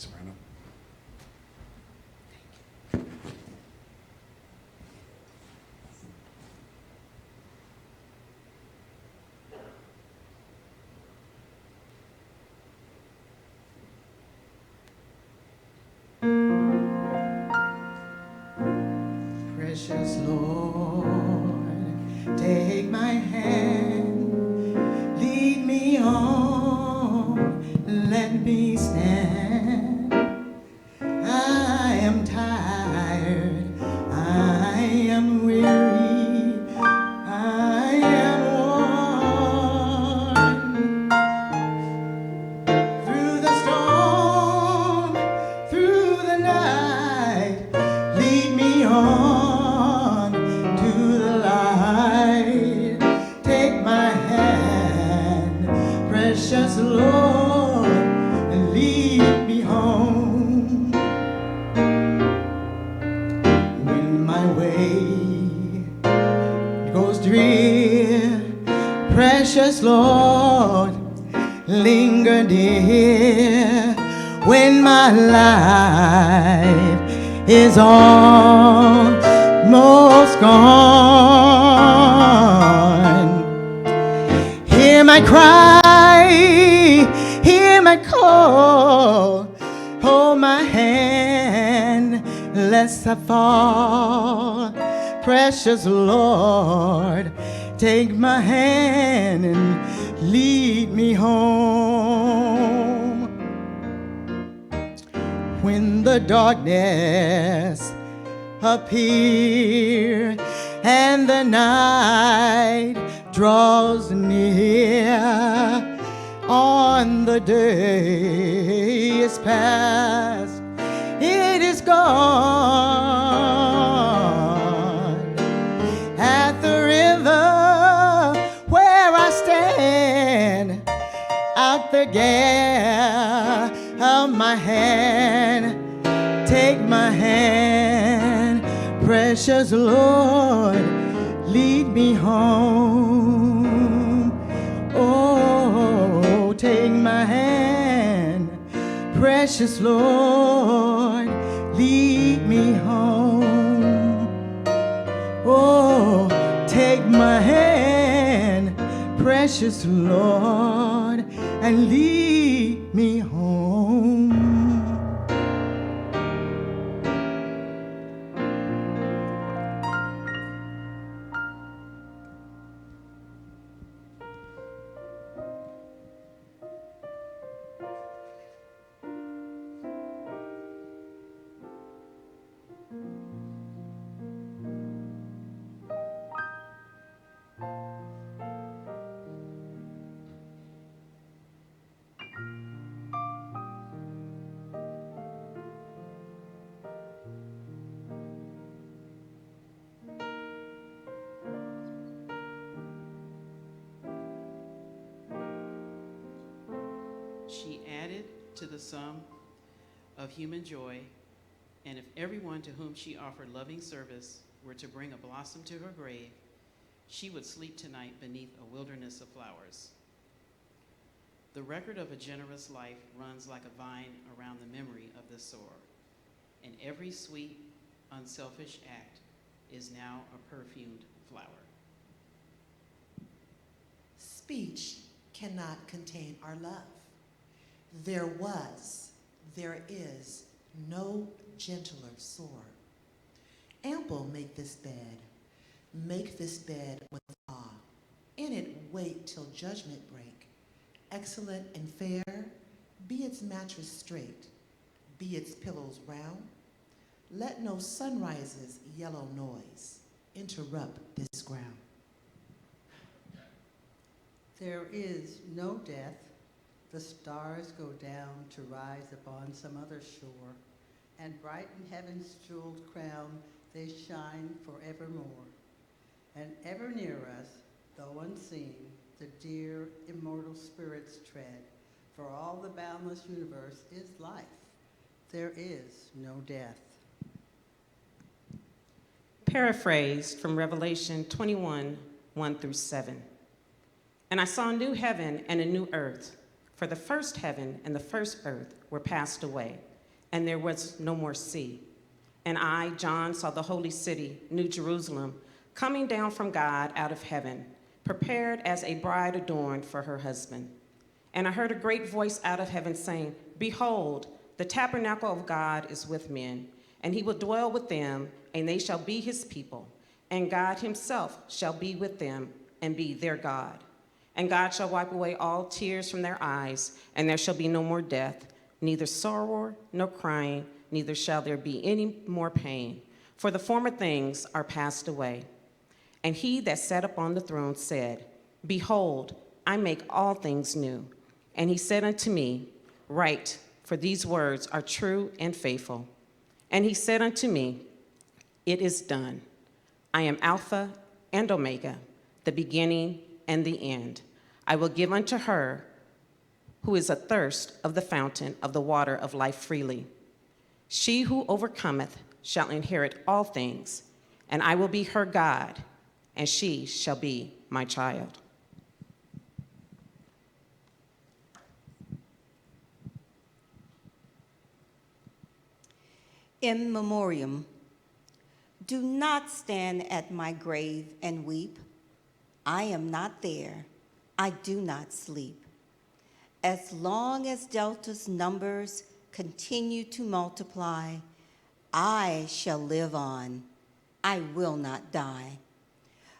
soprano. Precious Lord, take my hand, lead me on, let me stand. I am tired, I am weary, I am worn. Through the storm, through the night, lead me on to the light. Take my hand, precious Lord, and lead me home. When my way goes drear, precious Lord, linger near. When my life is almost gone, hear my cry, hear my call, hold my hand lest I fall. Precious Lord, take my hand and lead me home. When the darkness appears and the night draws near, on the day is past, it is gone. At the river where I stand, out the gap of my hand, take my hand, precious Lord, lead me home. Oh, take my hand, precious Lord, lead me home. Oh, take my hand, precious Lord, and lead me home. She added to the sum of human joy, and if everyone to whom she offered loving service were to bring a blossom to her grave, she would sleep tonight beneath a wilderness of flowers. The record of a generous life runs like a vine around the memory of the sower, and every sweet, unselfish act is now a perfumed flower. Speech cannot contain our love. There was, there is no gentler sore. Ample make this bed with awe. In it wait till judgment break. Excellent and fair, be its mattress straight, be its pillows round. Let no sunrise's yellow noise interrupt this ground. There is no death. The stars go down to rise upon some other shore, and bright in heaven's jeweled crown they shine forevermore. And ever near us, though unseen, the dear immortal spirits tread, for all the boundless universe is life. There is no death. Paraphrased from Revelation 21, 1-7. And I saw a new heaven and a new earth, for the first heaven and the first earth were passed away, and there was no more sea. And I, John, saw the holy city, New Jerusalem, coming down from God out of heaven, prepared as a bride adorned for her husband. And I heard a great voice out of heaven saying, "Behold, the tabernacle of God is with men, and he will dwell with them, and they shall be his people. And God himself shall be with them and be their God. And God shall wipe away all tears from their eyes, and there shall be no more death, neither sorrow nor crying, neither shall there be any more pain, for the former things are passed away." And he that sat upon the throne said, "Behold, I make all things new." And he said unto me, "Write, for these words are true and faithful." And he said unto me, "It is done. I am Alpha and Omega, the beginning and the end. I will give unto her who is athirst of the fountain of the water of life freely. She who overcometh shall inherit all things, and I will be her God, and she shall be my child." In memoriam, do not stand at my grave and weep. I am not there. I do not sleep. As long as Delta's numbers continue to multiply, I shall live on. I will not die.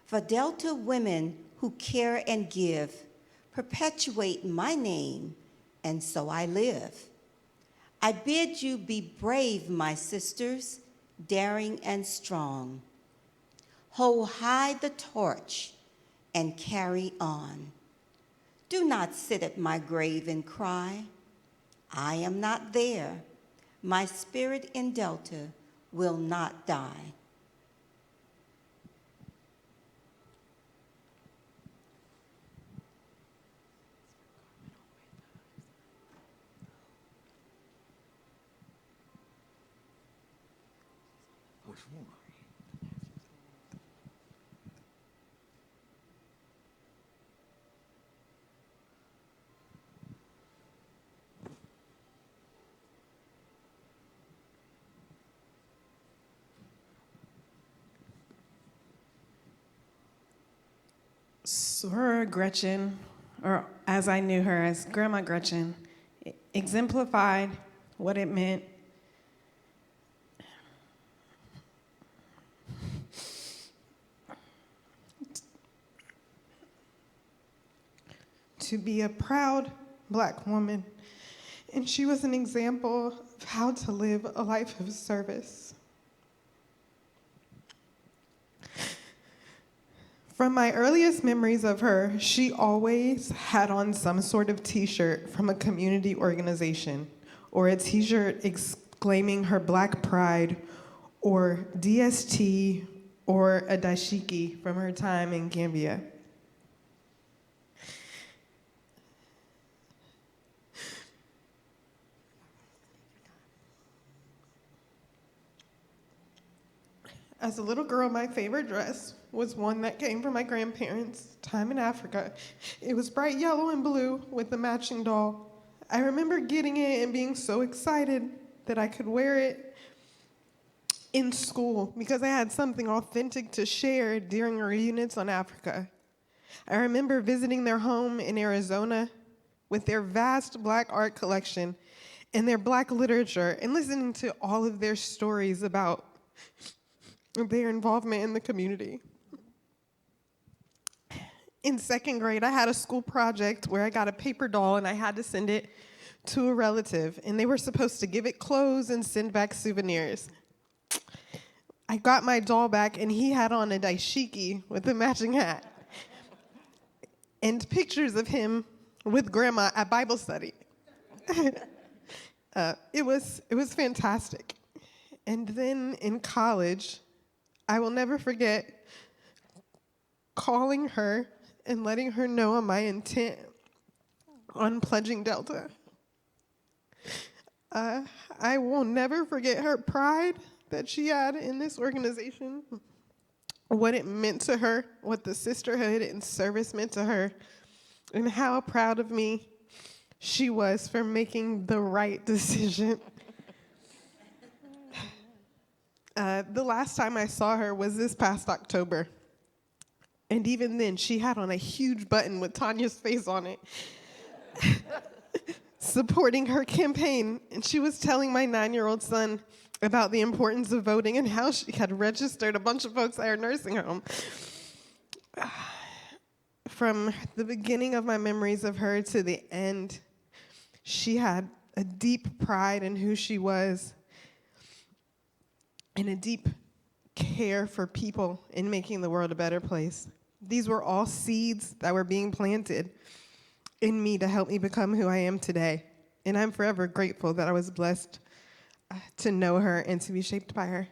For Delta women who care and give perpetuate my name, and so I live. I bid you be brave, my sisters, daring and strong. Hold high the torch and carry on. Do not sit at my grave and cry. I am not there. My spirit in Delta will not die. Soror Gretchen, or as I knew her as Grandma Gretchen, exemplified what it meant to be a proud Black woman, and she was an example of how to live a life of service. From my earliest memories of her, she always had on some sort of t-shirt from a community organization, or a t-shirt exclaiming her Black pride, or DST, or a dashiki from her time in Gambia. As a little girl, my favorite dress was one that came from my grandparents' time in Africa. It was bright yellow and blue with a matching doll. I remember getting it and being so excited that I could wear it in school because I had something authentic to share during our units on Africa. I remember visiting their home in Arizona with their vast Black art collection and their Black literature and listening to all of their stories about their involvement in the community. In second grade, I had a school project where I got a paper doll and I had to send it to a relative, and they were supposed to give it clothes and send back souvenirs. I got my doll back and he had on a dashiki with a matching hat and pictures of him with Grandma at Bible study. It was fantastic. And then in college, I will never forget calling her and letting her know of my intent on pledging Delta. I will never forget her pride that she had in this organization, what it meant to her, what the sisterhood and service meant to her, and how proud of me she was for making the right decision. The last time I saw her was this past October. And even then, she had on a huge button with Tanya's face on it, supporting her campaign. And she was telling my 9-year-old son about the importance of voting and how she had registered a bunch of folks at her nursing home. From the beginning of my memories of her to the end, she had a deep pride in who she was and a deep care for people in making the world a better place. These were all seeds that were being planted in me to help me become who I am today. And I'm forever grateful that I was blessed to know her and to be shaped by her.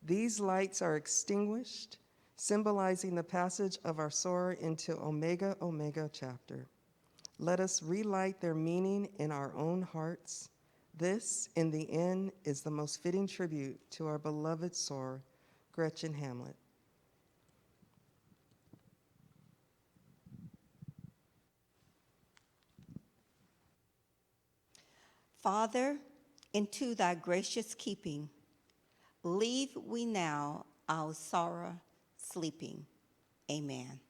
These lights are extinguished, symbolizing the passage of our soror into Omega Omega chapter. Let us relight their meaning in our own hearts. This, in the end, is the most fitting tribute to our beloved soror, Gretchen Hamlet. Father, into thy gracious keeping, leave we now our sorrow sleeping. Amen.